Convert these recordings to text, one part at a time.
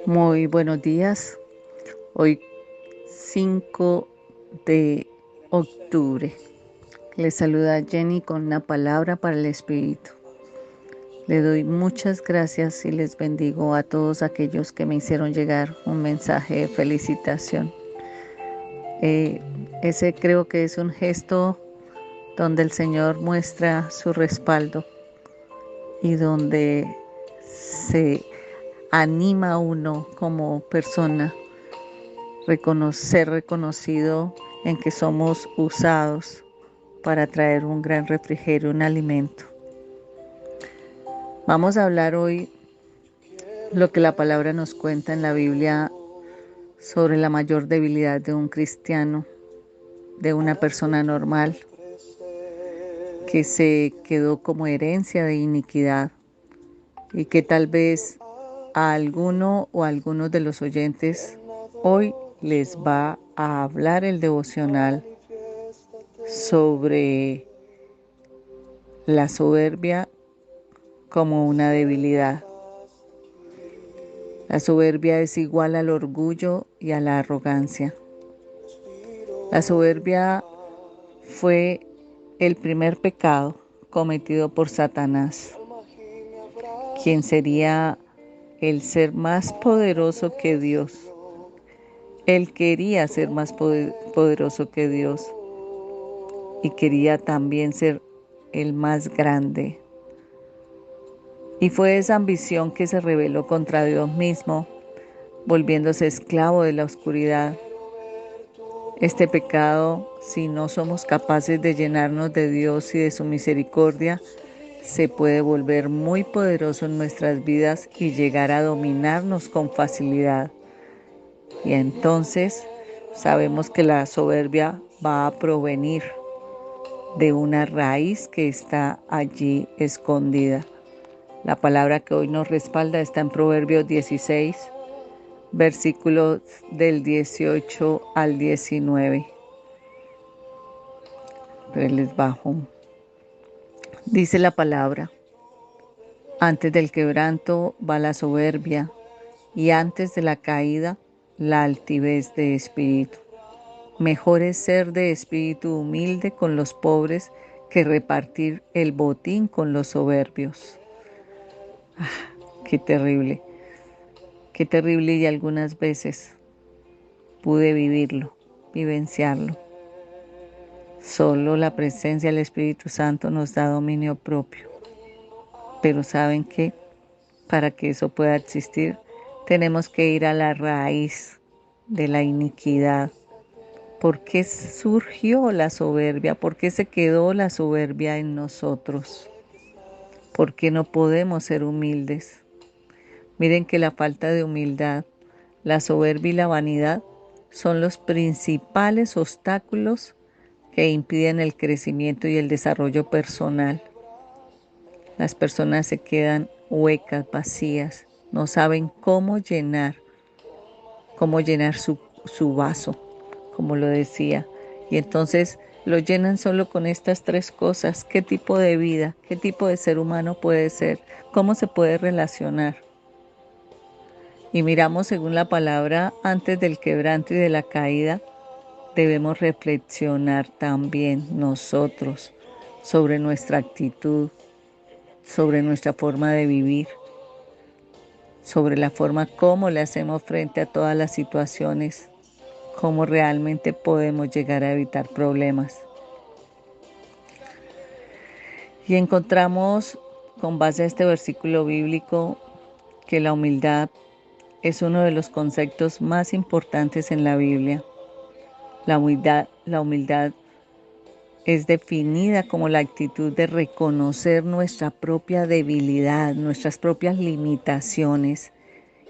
Muy buenos días. Hoy 5 de octubre. Les saluda Jenny con una palabra para el Espíritu. Le doy muchas gracias y les bendigo a todos aquellos que me hicieron llegar un mensaje de felicitación. Eh, Ese creo que es un gesto donde el Señor muestra su respaldo y donde se anima a uno como persona ser reconocido en que somos usados para traer un gran refrigerio, un alimento. Vamos a hablar hoy lo que la palabra nos cuenta en la Biblia sobre la mayor debilidad de un cristiano, de una persona normal que se quedó como herencia de iniquidad y que tal vez a alguno o a algunos de los oyentes hoy les va a hablar el devocional sobre la soberbia como una debilidad. La soberbia es igual al orgullo y a la arrogancia. La soberbia fue el primer pecado cometido por Satanás, quien sería el ser más poderoso que Dios. Él quería ser más poderoso que Dios y quería también ser el más grande. Y fue esa ambición que se rebeló contra Dios mismo, volviéndose esclavo de la oscuridad. Este pecado, si no somos capaces de llenarnos de Dios y de su misericordia, se puede volver muy poderoso en nuestras vidas y llegar a dominarnos con facilidad. Y entonces sabemos que la soberbia va a provenir de una raíz que está allí escondida. La palabra que hoy nos respalda está en Proverbios 16, versículos del 18 al 19. Pero les bajo. Dice la palabra: antes del quebranto va la soberbia, y antes de la caída la altivez de espíritu. Mejor es ser de espíritu humilde con los pobres que repartir el botín con los soberbios. Qué terrible, y algunas veces pude vivirlo, vivenciarlo. Solo la presencia del Espíritu Santo nos da dominio propio. Pero ¿saben qué? Para que eso pueda existir, tenemos que ir a la raíz de la iniquidad. ¿Por qué surgió la soberbia? ¿Por qué se quedó la soberbia en nosotros? ¿Por qué no podemos ser humildes? Miren que la falta de humildad, la soberbia y la vanidad son los principales obstáculos que impiden el crecimiento y el desarrollo personal. Las personas se quedan huecas, vacías, no saben cómo llenar su vaso, como lo decía. Y entonces lo llenan solo con estas tres cosas. ¿Qué tipo de vida, qué tipo de ser humano puede ser? ¿Cómo se puede relacionar? Y miramos según la palabra, antes del quebranto y de la caída, debemos reflexionar también nosotros sobre nuestra actitud, sobre nuestra forma de vivir, sobre la forma como le hacemos frente a todas las situaciones, cómo realmente podemos llegar a evitar problemas. Y encontramos, con base a este versículo bíblico, que la humildad es uno de los conceptos más importantes en la Biblia. La humildad es definida como la actitud de reconocer nuestra propia debilidad, nuestras propias limitaciones,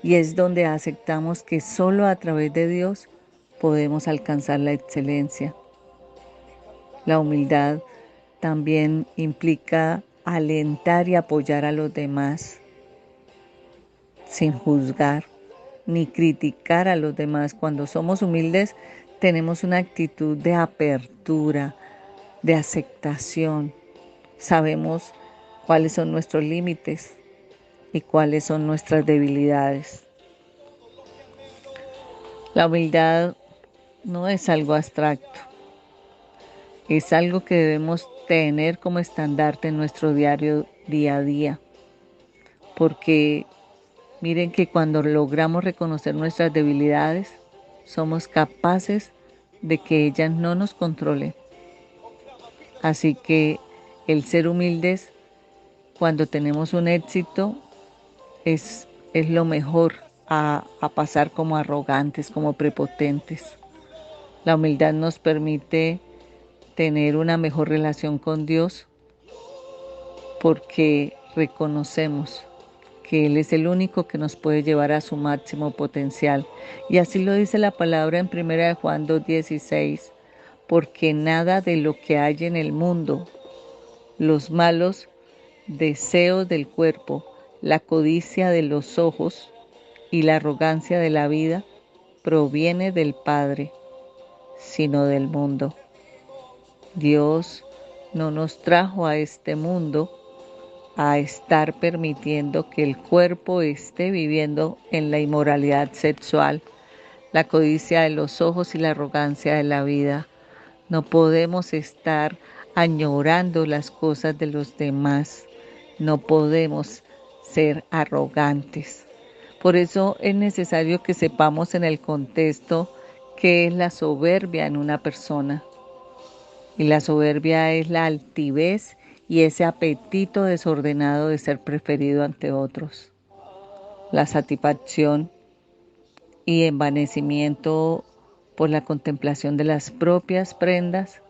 y es donde aceptamos que solo a través de Dios podemos alcanzar la excelencia. La humildad también implica alentar y apoyar a los demás sin juzgar ni criticar a los demás. Cuando somos humildes tenemos una actitud de apertura, de aceptación. Sabemos cuáles son nuestros límites y cuáles son nuestras debilidades. La humildad no es algo abstracto, es algo que debemos tener como estandarte en nuestro diario día a día, porque miren que cuando logramos reconocer nuestras debilidades, somos capaces de que ellas no nos controlen. Así que el ser humildes, cuando tenemos un éxito, es lo mejor a pasar como arrogantes, como prepotentes. La humildad nos permite tener una mejor relación con Dios porque reconocemos que Él es el único que nos puede llevar a su máximo potencial. Y así lo dice la palabra en 1 Juan 2:16, porque nada de lo que hay en el mundo, los malos deseos del cuerpo, la codicia de los ojos y la arrogancia de la vida, proviene del Padre, sino del mundo. Dios no nos trajo a este mundo a estar permitiendo que el cuerpo esté viviendo en la inmoralidad sexual, la codicia de los ojos y la arrogancia de la vida. No podemos estar añorando las cosas de los demás. No podemos ser arrogantes. Por eso es necesario que sepamos en el contexto qué es la soberbia en una persona. Y la soberbia es la altivez y ese apetito desordenado de ser preferido ante otros. La satisfacción y envanecimiento por la contemplación de las propias prendas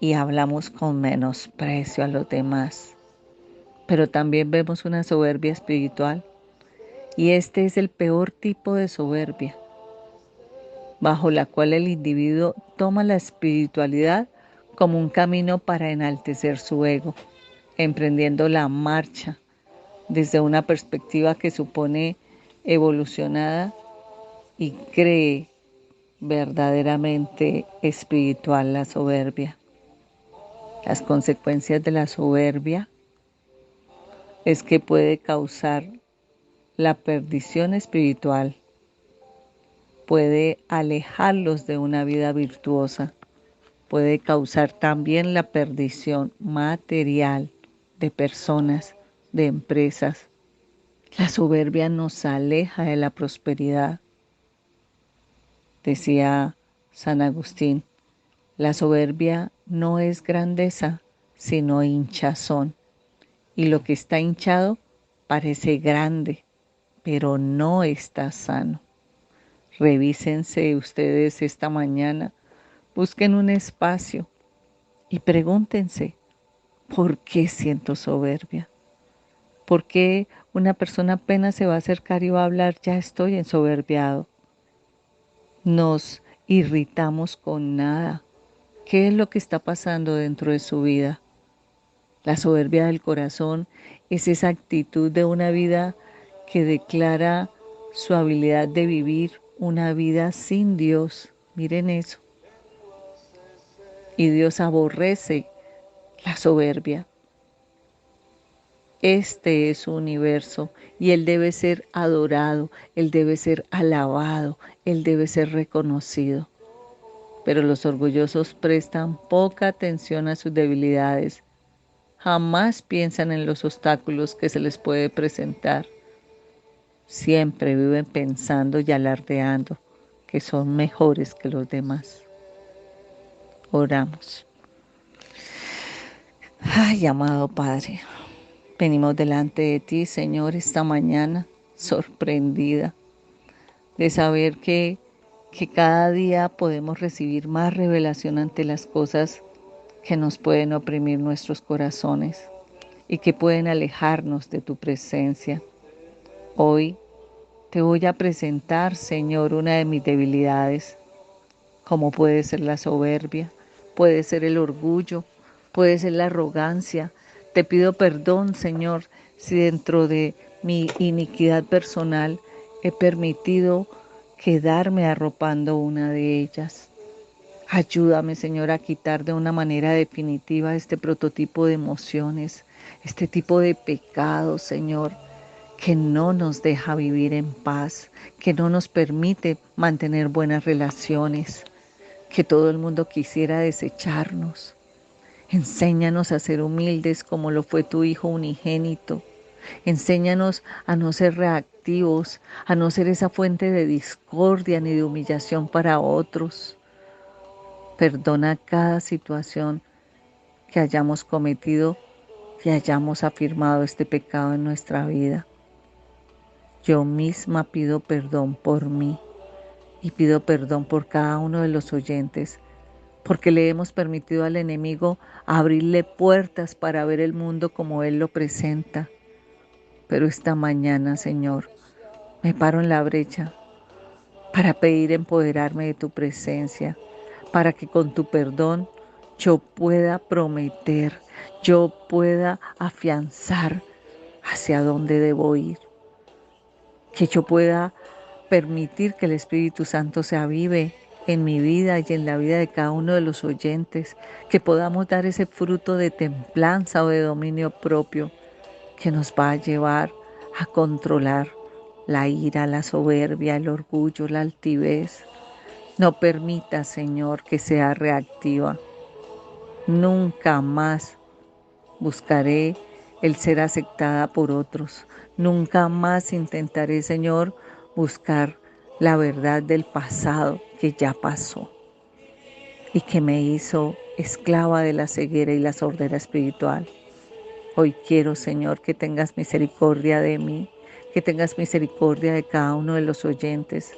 y hablamos con menosprecio a los demás. Pero también vemos una soberbia espiritual y este es el peor tipo de soberbia, bajo la cual el individuo toma la espiritualidad como un camino para enaltecer su ego, emprendiendo la marcha desde una perspectiva que supone evolucionada y cree verdaderamente espiritual la soberbia. Las consecuencias de la soberbia es que puede causar la perdición espiritual, puede alejarlos de una vida virtuosa, puede causar también la perdición material de personas, de empresas. La soberbia nos aleja de la prosperidad. Decía San Agustín, la soberbia no es grandeza, sino hinchazón. Y lo que está hinchado parece grande, pero no está sano. Revísense ustedes esta mañana, busquen un espacio y pregúntense, ¿por qué siento soberbia? ¿Por qué una persona apenas se va a acercar y va a hablar, ya estoy ensoberbiado? Nos irritamos con nada. ¿Qué es lo que está pasando dentro de su vida? La soberbia del corazón es esa actitud de una vida que declara su habilidad de vivir una vida sin Dios. Miren eso. Y Dios aborrece la soberbia. Este es su universo y Él debe ser adorado, Él debe ser alabado, Él debe ser reconocido. Pero los orgullosos prestan poca atención a sus debilidades. Jamás piensan en los obstáculos que se les puede presentar. Siempre viven pensando y alardeando que son mejores que los demás. Oramos. Ay, amado Padre, venimos delante de ti, Señor, esta mañana sorprendida de saber que cada día podemos recibir más revelación ante las cosas que nos pueden oprimir nuestros corazones y que pueden alejarnos de tu presencia. Hoy te voy a presentar, Señor, una de mis debilidades, como puede ser la soberbia, puede ser el orgullo, puede ser la arrogancia. Te pido perdón, Señor, si dentro de mi iniquidad personal he permitido quedarme arropando una de ellas. Ayúdame, Señor, a quitar de una manera definitiva este prototipo de emociones, este tipo de pecados, Señor, que no nos deja vivir en paz, que no nos permite mantener buenas relaciones, que todo el mundo quisiera desecharnos. Enséñanos a ser humildes como lo fue tu Hijo unigénito. Enséñanos a no ser reactivos, a no ser esa fuente de discordia ni de humillación para otros. Perdona cada situación que hayamos cometido, que hayamos afirmado este pecado en nuestra vida. Yo misma pido perdón por mí y pido perdón por cada uno de los oyentes, porque le hemos permitido al enemigo abrirle puertas para ver el mundo como Él lo presenta. Pero esta mañana, Señor, me paro en la brecha para pedir empoderarme de tu presencia, para que con tu perdón yo pueda prometer, yo pueda afianzar hacia dónde debo ir, que yo pueda permitir que el Espíritu Santo se avive en mi vida y en la vida de cada uno de los oyentes, que podamos dar ese fruto de templanza o de dominio propio que nos va a llevar a controlar la ira, la soberbia, el orgullo, la altivez. No permita, Señor, que sea reactiva. Nunca más buscaré el ser aceptada por otros. Nunca más intentaré, Señor, buscar la verdad del pasado que ya pasó y que me hizo esclava de la ceguera y la sordera espiritual. Hoy quiero, Señor, que tengas misericordia de mí, que tengas misericordia de cada uno de los oyentes,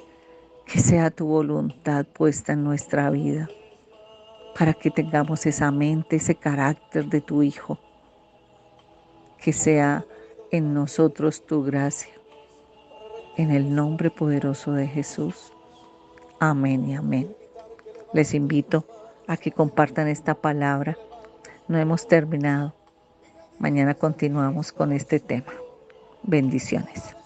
que sea tu voluntad puesta en nuestra vida, para que tengamos esa mente, ese carácter de tu Hijo, que sea en nosotros tu gracia. En el nombre poderoso de Jesús. Amén y amén. Les invito a que compartan esta palabra. No hemos terminado. Mañana continuamos con este tema. Bendiciones.